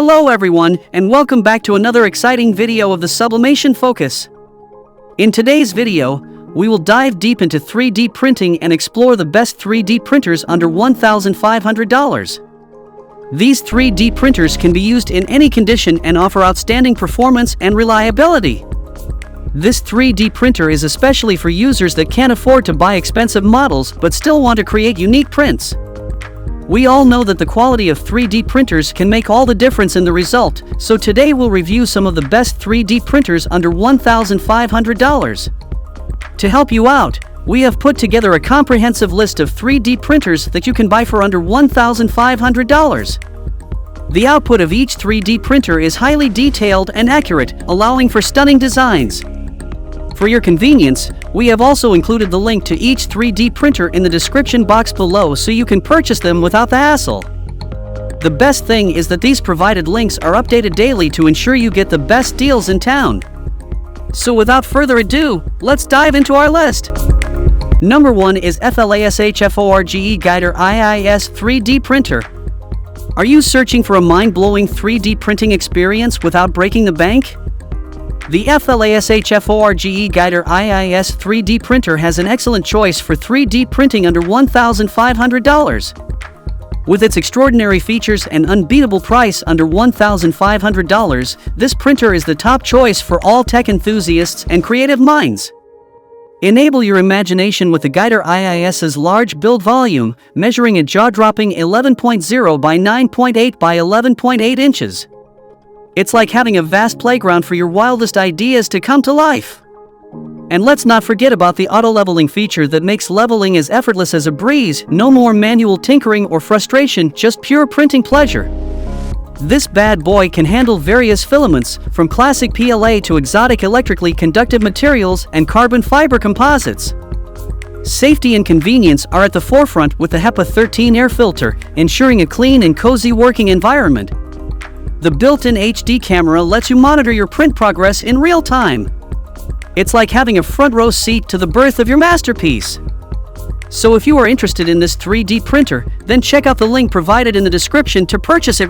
Hello everyone, and welcome back to another exciting video of the Sublimation Focus. In today's video, we will dive deep into 3D printing and explore the best 3D printers under $1,500. These 3D printers can be used in any condition and offer outstanding performance and reliability. This 3D printer is especially for users that can't afford to buy expensive models but still want to create unique prints. We all know that the quality of 3D printers can make all the difference in the result, so today we'll review some of the best 3D printers under $1,500. To help you out, we have put together a comprehensive list of 3D printers that you can buy for under $1,500. The output of each 3D printer is highly detailed and accurate, allowing for stunning designs. For your convenience, we have also included the link to each 3D printer in the description box below so you can purchase them without the hassle. The best thing is that these provided links are updated daily to ensure you get the best deals in town. So without further ado, let's dive into our list. Number 1 is FLASHFORGE Guider IIS 3D printer. Are you searching for a mind-blowing 3D printing experience without breaking the bank? The FLASHFORGE Guider IIS 3D printer has an excellent choice for 3D printing under $1,500. With its extraordinary features and unbeatable price under $1,500, this printer is the top choice for all tech enthusiasts and creative minds. Enable your imagination with the Guider IIS's large build volume, measuring a jaw-dropping 11.0 by 9.8 by 11.8 inches. It's like having a vast playground for your wildest ideas to come to life. And let's not forget about the auto-leveling feature that makes leveling as effortless as a breeze. No more manual tinkering or frustration, just pure printing pleasure. This bad boy can handle various filaments, from classic PLA to exotic electrically conductive materials and carbon fiber composites. Safety and convenience are at the forefront with the HEPA 13 air filter, ensuring a clean and cozy working environment. The built-in HD camera lets you monitor your print progress in real time. It's like having a front row seat to the birth of your masterpiece. So if you are interested in this 3D printer, then check out the link provided in the description to purchase it